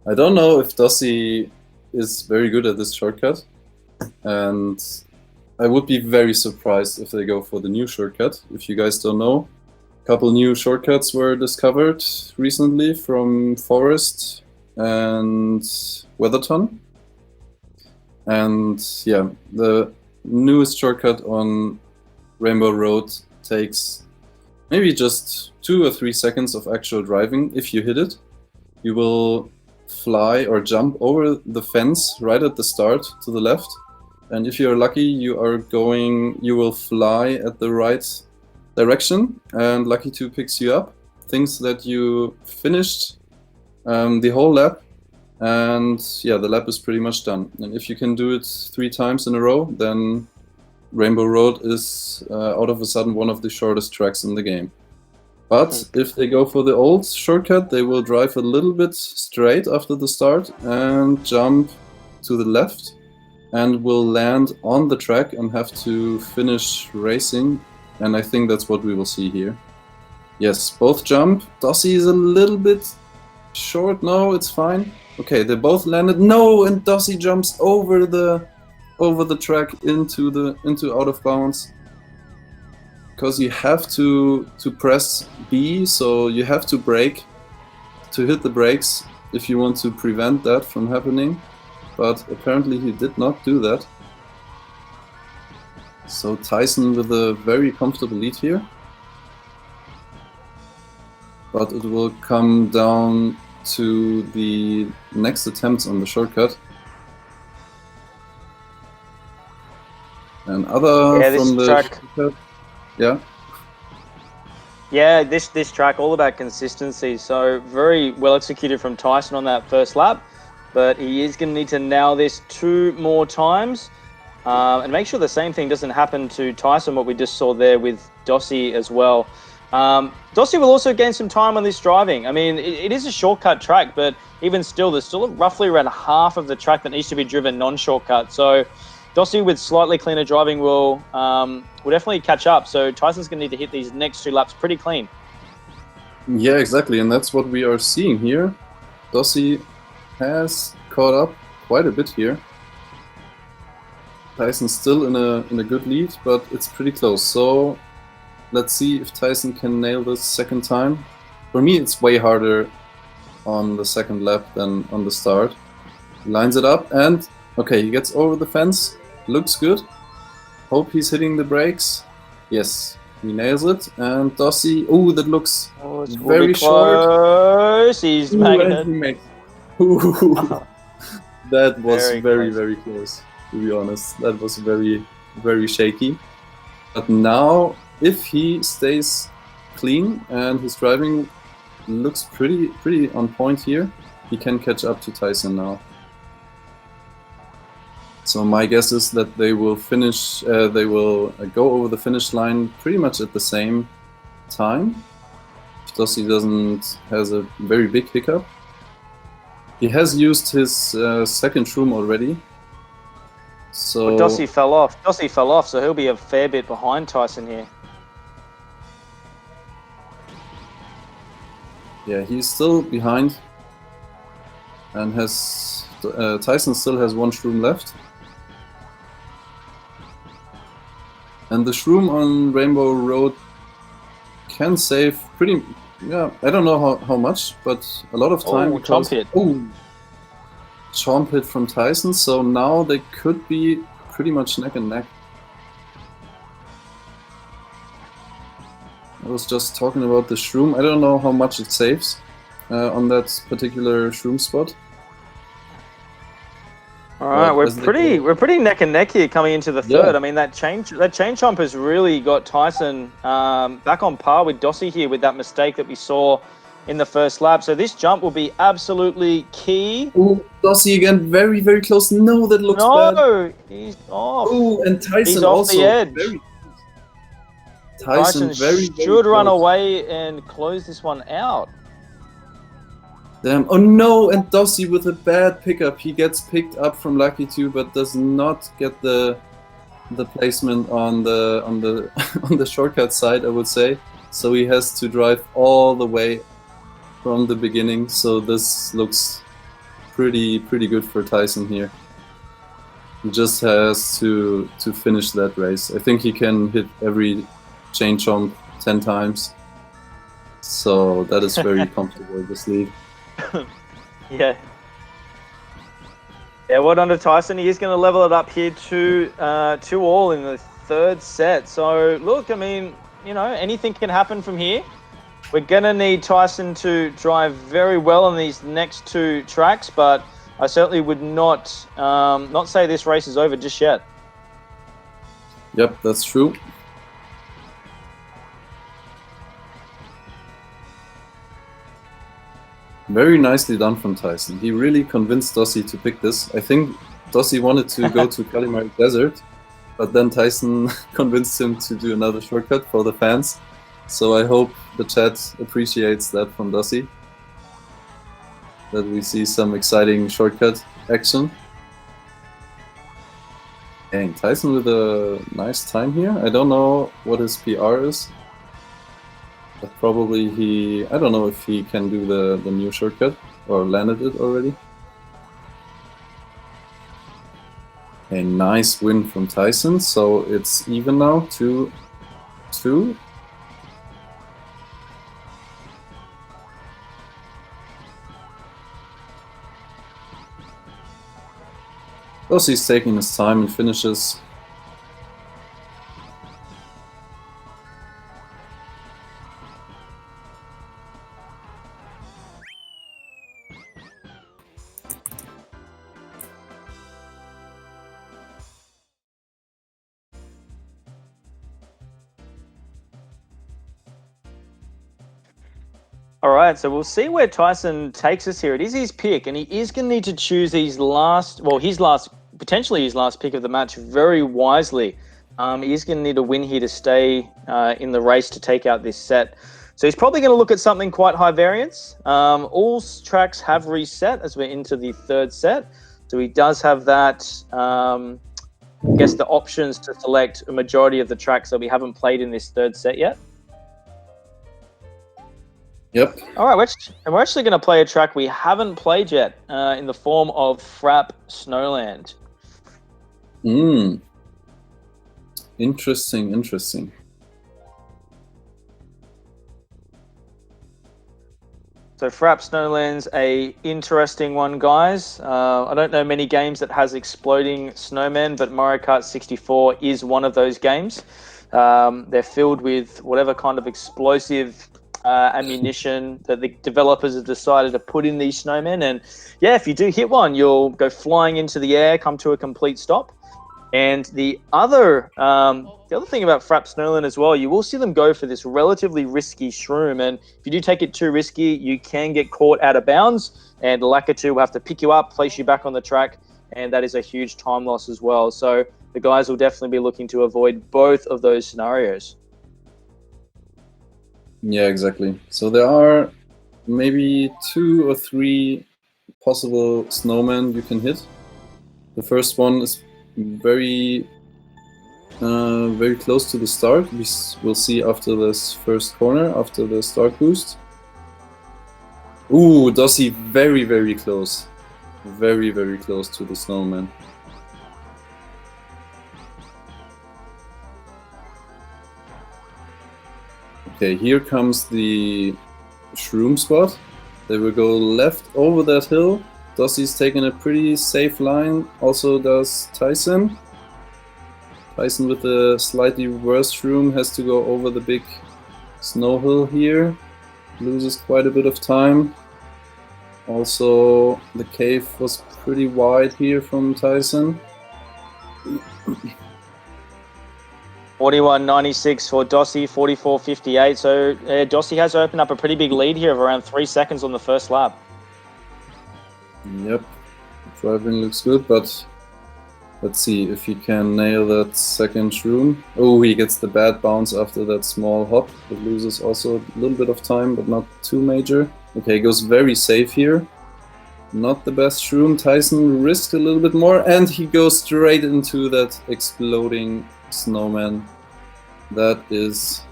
A: I don't know if Dossey is very good at this shortcut, and I would be very surprised if they go for the new shortcut. If you guys don't know, a couple new shortcuts were discovered recently from Forest and Weatherton. And yeah, the newest shortcut on Rainbow Road takes maybe just 2 or 3 seconds of actual driving. If you hit it, you will fly or jump over the fence right at the start to the left. And if you're lucky, you will fly at the right direction, and Lucky 2 picks you up, thinks that you finished the whole lap, and yeah, the lap is pretty much done. And if you can do it 3 times in a row, then Rainbow Road is out of a sudden one of the shortest tracks in the game. But if they go for the old shortcut, they will drive a little bit straight after the start and jump to the left, and will land on the track and have to finish racing. And I think that's what we will see here. Yes, both jump. Dossey is a little bit short. No, it's fine. Okay, they both landed. No, and Dossey jumps over the track into out of bounds. Because you have to press B, so you have to brake, to hit the brakes if you want to prevent that from happening. But apparently he did not do that. So Tyson with a very comfortable lead here. But it will come down to the next attempts on the shortcut. And other from the
B: track.
A: shortcut, yeah.
B: Yeah, this track all about consistency. So very well executed from Tyson on that first lap, but he is going to need to nail this 2 more times and make sure the same thing doesn't happen to Tyson, what we just saw there with Dossey as well. Dossey will also gain some time on this driving. I mean, it is a shortcut track, but even still, there's still roughly around half of the track that needs to be driven non-shortcut. So Dossey with slightly cleaner driving will definitely catch up. So Tyson's going to need to hit these next 2 laps pretty clean.
A: Yeah, exactly, and that's what we are seeing here. Dossey has caught up quite a bit here. Tyson's still in a good lead, but it's pretty close. So let's see if Tyson can nail this second time. For me, it's way harder on the second lap than on the start. He lines it up, and okay, he gets over the fence. Looks good. Hope he's hitting the brakes. Yes, he nails it. And Dossey, oh, that looks very short.
B: He's making it.
A: He makes. Ooh, that was
B: Very
A: very close, to be honest. That was very, very shaky. But now, if he stays clean and his driving looks pretty on point here, he can catch up to Tyson now. So my guess is that they will finish. They will go over the finish line pretty much at the same time. If Dossey has a very big hiccup. He has used his second shroom already. So
B: Dossey fell off. Dossey fell off, so he'll be a fair bit behind Tyson here.
A: yeah, he's still behind, and has Tyson still has 1 shroom left. And the shroom on Rainbow Road can save pretty. Yeah, I don't know how much, but a lot of time.
B: Chomp hit.
A: Chomp hit from Tyson, so now they could be pretty much neck and neck. I was just talking about the shroom. I don't know how much it saves. on that particular shroom spot.
B: All right, we're pretty neck and neck here coming into the third.
A: Yeah.
B: I mean, that chain chomp has really got Tyson back on par with Dossey here with that mistake that we saw in the first lap. So this jump will be absolutely key.
A: Ooh, Dossey again, very, very close. No, that looks bad.
B: No, he's off.
A: Ooh, and Tyson
B: He's off
A: also
B: the edge.
A: Tyson
B: should run away and close this one out.
A: Damn! Oh no! And Dossey with a bad pickup. He gets picked up from Lucky 2, but does not get the placement on the on the shortcut side, I would say. So he has to drive all the way from the beginning. So this looks pretty good for Tyson here. He just has to finish that race. I think he can hit every chain chomp 10 times. So that is very comfortable, this lead.
B: Yeah, well done to Tyson. He is going to level it up here to 2-all in the third set. So look, I mean, you know, anything can happen from here. We're going to need Tyson to drive very well on these next two tracks, but I certainly would not say this race is over just yet.
A: Yep, that's true. Very nicely done from Tyson. He really convinced Dossey to pick this. I think Dossey wanted to go to Kalimari Desert, but then Tyson convinced him to do another shortcut for the fans. So I hope the chat appreciates that from Dossey, that we see some exciting shortcut action. Dang, Tyson with a nice time here. I don't know what his PR is. But probably I don't know if he can do the new shortcut or landed it already. A nice win from Tyson, so it's even now 2-2. Dossey's taking his time and finishes.
B: All right, so we'll see where Tyson takes us here. It is his pick, and he is going to need to choose potentially his last pick of the match very wisely. He is going to need a win here to stay in the race to take out this set. So he's probably going to look at something quite high variance. All tracks have reset as we're into the third set. So he does have that, I guess, the options to select a majority of the tracks that we haven't played in this third set yet.
A: Yep.
B: All right, we're actually going to play a track we haven't played yet in the form of Frap Snowland.
A: Interesting.
B: So Frap Snowland's a interesting one, guys. I don't know many games that has exploding snowmen, but Mario Kart 64 is one of those games. They're filled with whatever kind of explosive ammunition that the developers have decided to put in these snowmen, and yeah, if you do hit one, you'll go flying into the air, come to a complete stop. And the other thing about Frap Snowland as well, you will see them go for this relatively risky shroom, and if you do take it too risky, you can get caught out of bounds, and Lakitu will have to pick you up, place you back on the track, and that is a huge time loss as well. So the guys will definitely be looking to avoid both of those scenarios.
A: Yeah, exactly. So there are maybe 2 or 3 possible snowmen you can hit. The first one is very close to the start. We'll see after this first corner, after the start boost. Ooh, Dossey very close. Very close to the snowman. Okay, here comes the shroom spot. They will go left over that hill. Dossey's taking a pretty safe line, also does Tyson. Tyson with a slightly worse shroom has to go over the big snow hill here. Loses quite a bit of time. Also, the cave was pretty wide here from Tyson.
B: 41.96 for Dossey, 44.58. So Dossey has opened up a pretty big lead here of around 3 seconds on the first lap.
A: Yep, driving looks good, but let's see if he can nail that second shroom. Oh, he gets the bad bounce after that small hop. It loses also a little bit of time, but not too major. Okay, he goes very safe here. Not the best shroom. Tyson risked a little bit more, and he goes straight into that exploding snowman. That is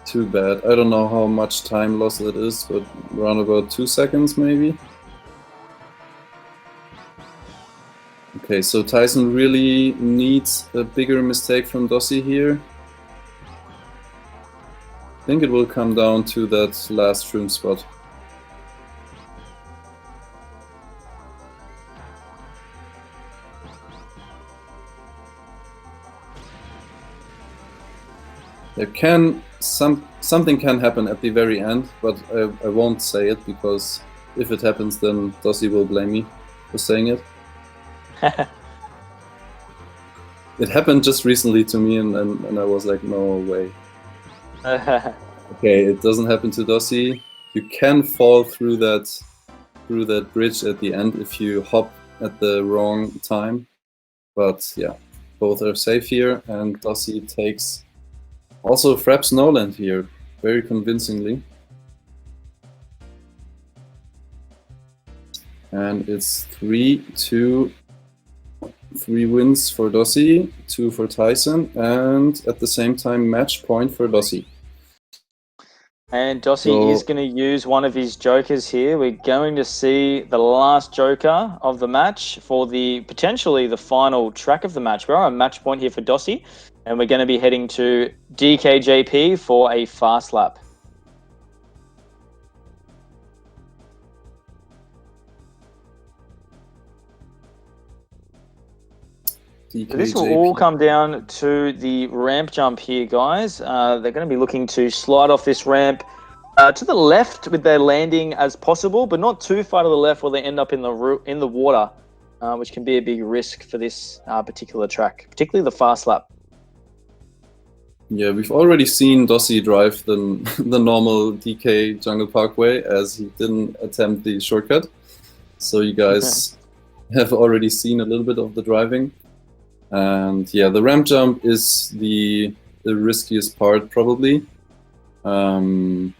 A: too bad. I don't know how much time loss that is, but around about 2 seconds maybe. Okay, so Tyson really needs a bigger mistake from Dossey here. I think it will come down to that last shroom spot. There can something can happen at the very end, but I won't say it because if it happens, then Dossey will blame me for saying it. It happened just recently to me, and I was like, no way. Okay, it doesn't happen to Dossey. You can fall through that bridge at the end if you hop at the wrong time. But yeah, both are safe here, and Dossey takes also Fraps Noland here, very convincingly. And it's 3-2, 3 wins for Dossey, 2 for Tyson, and at the same time match point for Dossey.
B: And Dossey is going to use one of his jokers here. We're going to see the last joker of the match for potentially the final track of the match. We're on a match point here for Dossey, and we're going to be heading to DKJP for a fast lap. This will all come down to the ramp jump here, guys. They're going to be looking to slide off this ramp to the left with their landing as possible, but not too far to the left where they end up in the water, which can be a big risk for this particular track, particularly the fast lap.
A: Yeah, we've already seen Dossey drive the normal DK Jungle Parkway as he didn't attempt the shortcut. So you guys have already seen a little bit of the driving. And yeah, the ramp jump is the riskiest part probably. Yeah,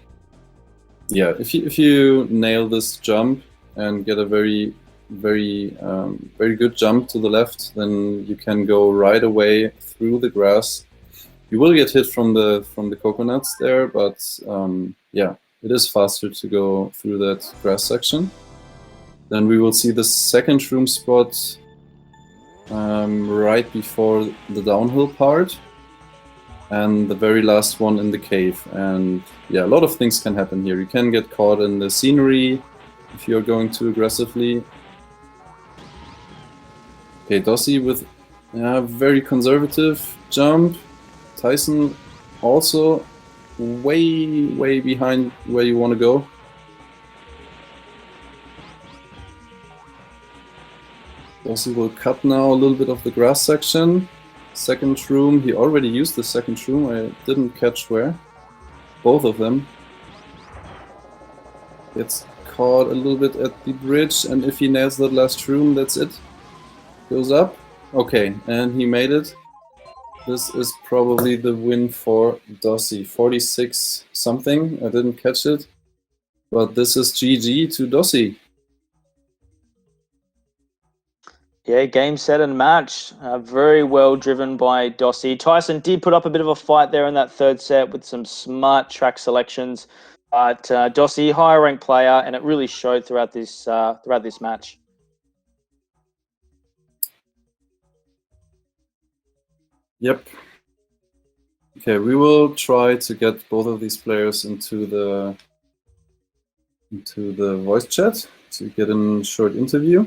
A: if you nail this jump and get a very good jump to the left, then you can go right away through the grass. You will get hit from the coconuts there, but yeah, it is faster to go through that grass section. Then we will see the second shroom spot right before the downhill part, and the very last one in the cave. And yeah, a lot of things can happen here. You can get caught in the scenery if you're going too aggressively. Okay, Dossey with a very conservative jump. Tyson also way behind where you want to go. Dossey will cut now a little bit of the grass section. Second shroom, he already used the second shroom. I didn't catch where. Both of them. Gets caught a little bit at the bridge, and if he nails that last shroom, that's it. Goes up. Okay, and he made it. This is probably the win for Dossey. 46 something. I didn't catch it. But this is GG to Dossey.
B: Yeah, game, set, and match. Very well driven by Dossey. Tyson did put up a bit of a fight there in that third set with some smart track selections. But Dossey, higher ranked player, and it really showed throughout this match.
A: Yep. Okay, we will try to get both of these players into the voice chat to get a short interview.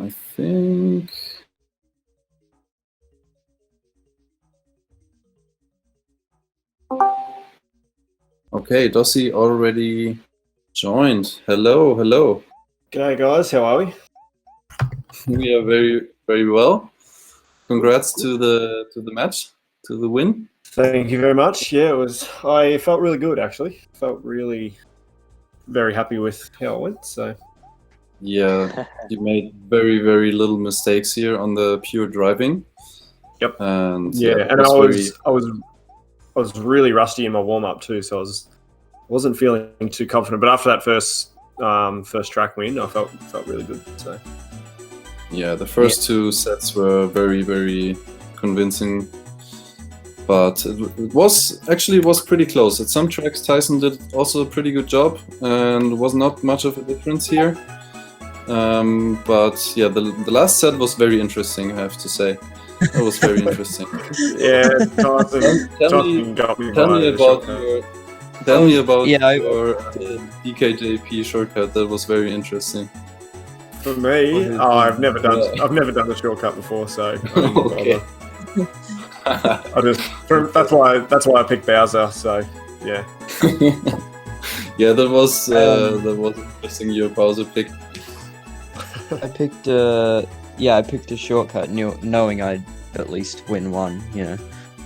A: I think Okay, Dossey already joined. Hello, hello.
C: G'day guys, how are we?
A: We are very, very well. Congrats to the match, to the win.
C: Thank you very much. Yeah, I felt really good actually. Felt really very happy with how it went. So
A: Yeah, you made very, very little mistakes here on the pure driving.
C: Yep.
A: And
C: and I was really rusty in my warm up too, so wasn't feeling too confident. But after that first track win, I felt really good. So
A: yeah, the first two sets were very, very convincing. But it was pretty close. At some tracks, Tyson did also a pretty good job, and was not much of a difference here. But yeah, the last set was very interesting, I have to say. It was very interesting.
C: yeah, Tyson got me.
A: Tell me about your DKJP shortcut. That was very interesting.
C: For me, I've never done the shortcut before, so
A: Okay.
C: that's why I picked Bowser. So yeah.
A: Yeah, that was interesting. Your Bowser pick.
D: I picked a shortcut, knowing I'd at least win one. You know.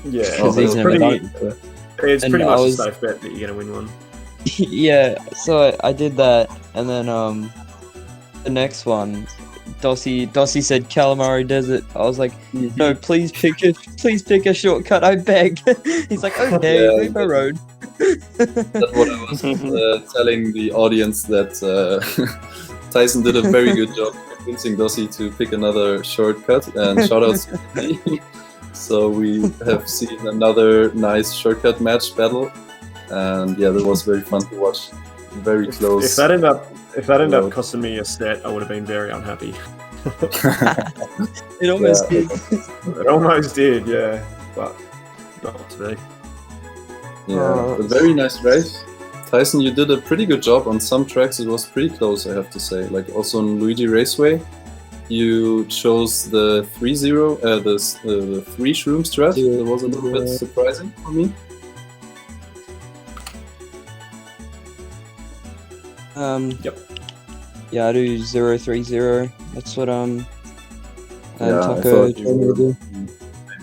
C: Yeah,
D: It's
C: pretty much a safe bet that you're gonna win one.
D: Yeah, so I did that, and then the next one, Dossey said Calamari Desert. I was like, no, please pick a shortcut, I beg. He's like, okay, leave my road.
A: That's what I was telling the audience, that Tyson did a very good job convincing Dossey to pick another shortcut, and shoutouts to me. So we have seen another nice shortcut match battle, and yeah, that was very fun to watch. Very close.
C: If that ended up costing me a set, I would have been very unhappy.
D: It almost did.
C: It almost did, yeah, but not today.
A: Yeah, a very nice race. Tyson, you did a pretty good job on some tracks. It was pretty close, I have to say. Like also on Luigi Raceway, you chose the 3-0, the 3 shroom strat. That was a little bit surprising for me.
C: Yep.
D: Yeah, I do 0-3-0. That's what
A: I
D: Taco
A: thought you
D: told me to do.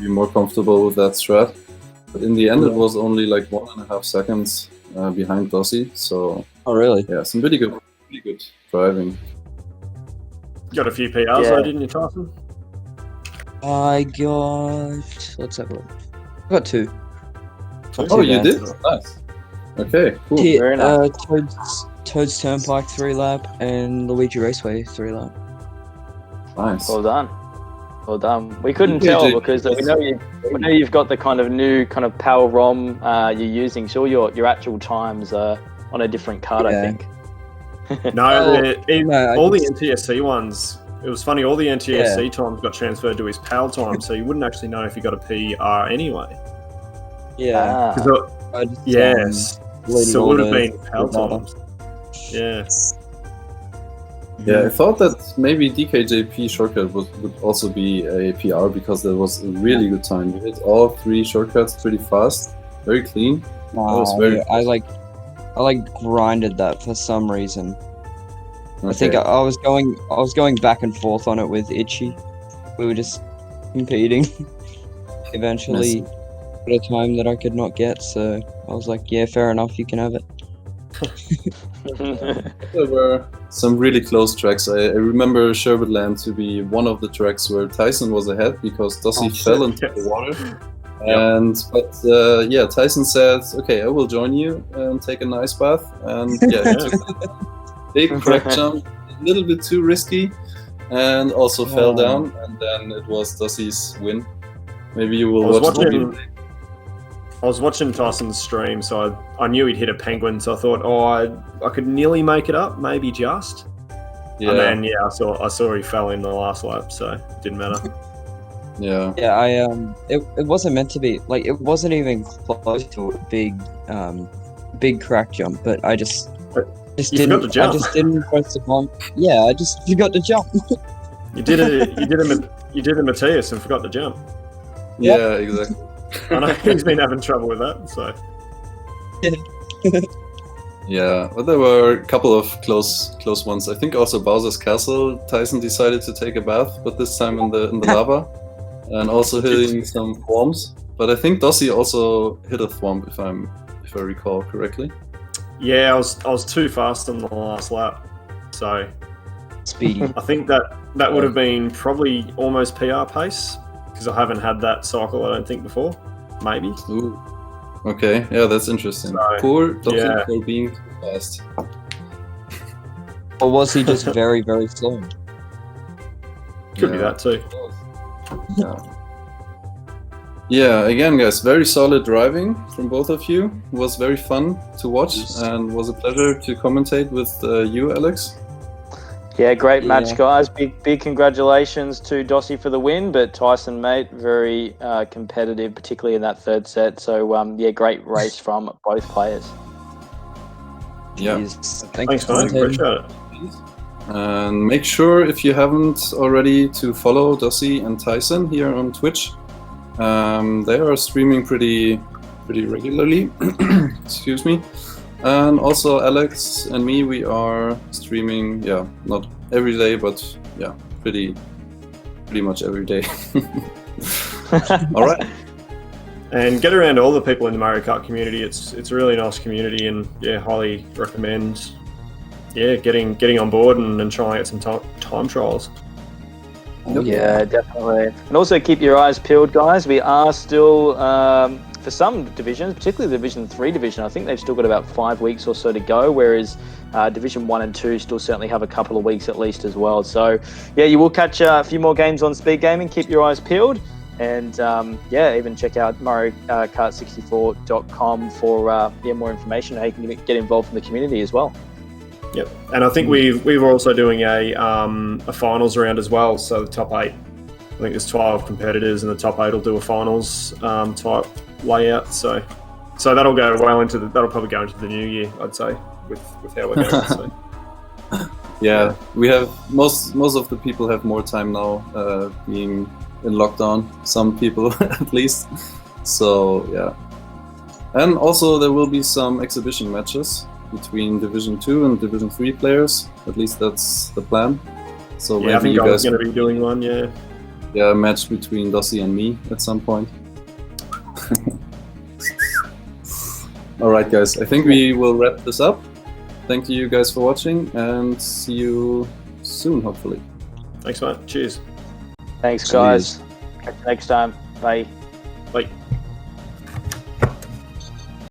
A: maybe more comfortable with that strat. But in the end, it was only like 1.5 seconds behind Dossey. So
D: Oh really?
A: yeah, some pretty good driving.
C: Got a few PRs, though, didn't you, Tyson?
D: I got. Let's have a look. I got 2.
A: Oh, you did? Nice. Okay, cool.
B: Very nice.
D: Toad's Turnpike 3 lap and Luigi Raceway 3 lap.
A: Nice.
B: Well done. Well done. We couldn't tell because we know you've got the kind of new kind of power ROM you're using. So all your actual times are on a different card, I think.
C: No, all the NTSC ones. It was funny. All the NTSC times got transferred to his PAL time, so you wouldn't actually know if you got a PR anyway.
D: Yeah.
C: Yes. So it would have been PAL times. Yeah.
A: Yeah, I thought that maybe DKJP shortcut would also be a PR, because that was a really good time. You hit all 3 shortcuts pretty fast, very clean.
D: I grinded that for some reason.
A: Okay.
D: I think I was going back and forth on it with Itchy. We were just competing. Eventually, at a time that I could not get, so I was like, yeah, fair enough, you can have it.
A: There were some really close tracks. I remember Sherbetland to be one of the tracks where Tyson was ahead because Dossey fell into the water. But Tyson said, "Okay, I will join you and take a nice bath." And yeah, he took a big crack jump, a little bit too risky, and also fell down. And then it was Dossey's win. Maybe you will watch the video.
C: I was watching Tyson's stream, so I knew he'd hit a penguin. So I thought, I could nearly make it up, maybe just.
A: Yeah.
C: And then I saw he fell in the last lap, so it didn't matter.
A: Yeah.
D: Yeah, it wasn't meant to be, like, it wasn't even close to a big crack jump, but I just didn't press the bump. Yeah, I just forgot to jump.
C: You did a Matthias and forgot to jump.
A: Yeah, exactly.
C: I know he's been having trouble with that, so.
A: Yeah, but there were a couple of close ones. I think also Bowser's Castle. Tyson decided to take a bath, but this time in the lava, and also hitting some thwomps. But I think Dossey also hit a thwomp, if I recall correctly.
C: Yeah, I was too fast on the last lap, so
D: Speedy.
C: I think that would have been probably almost PR pace because I haven't had that cycle. I don't think before. Maybe.
A: Ooh. Okay, yeah, that's interesting.
C: So,
A: Poor Dossey
C: yeah.
A: for being too fast.
D: Or was he just very, very slow?
C: Could be that too.
A: Yeah. Yeah, again, guys, very solid driving from both of you. It was very fun to watch and was a pleasure to commentate with you, Alex.
B: Yeah, great match,
D: Yeah.
B: guys. Big congratulations to Dossey for the win, but Tyson, mate, very competitive, particularly in that third set. So, yeah, great race from both players.
A: Yeah.
D: Jeez.
C: Thanks,
D: for
C: mate.
D: commentating.
C: Appreciate it.
A: And make sure, if you haven't already, to follow Dossey and Tyson here on Twitch. They are streaming pretty regularly. Excuse me. And also Alex and me, we are streaming, yeah, not every day, but yeah, pretty much every day. All right.
C: And get around to all the people in the Mario Kart community. It's a really nice community, and yeah, highly recommend. Yeah, getting on board and trying to get some time trials.
D: Oh,
B: Yeah, definitely. And also keep your eyes peeled, guys. We are still, for some divisions, particularly the Division 3 division, I think they've still got about 5 weeks or so to go, whereas Division 1 and 2 still certainly have a couple of weeks at least as well. So, yeah, you will catch a few more games on SpeedGaming. Keep your eyes peeled. And, yeah, even check out MarioKart64.com for more information, how you can get involved in the community as well.
C: Yep, and I think we're also doing a finals round as well. So the top 8, I think there's 12 competitors, and the top 8 will do a finals type layout. So that'll go well that'll probably go into the new year, I'd say, with how we're going. So.
A: Yeah, we have most of the people have more time now, being in lockdown. Some people at least. So yeah, and also there will be some exhibition matches between Division 2 and Division 3 players. At least that's the plan. So
C: Yeah, I
A: maybe
C: think
A: you
C: I was
A: guys
C: going to be doing one. Yeah.
A: a match between Dossey and me at some point. All right, guys. I think we will wrap this up. Thank you guys for watching, and see you soon, hopefully.
C: Thanks, mate. Cheers.
B: Thanks, guys. Catch you next time. Bye.
C: Bye.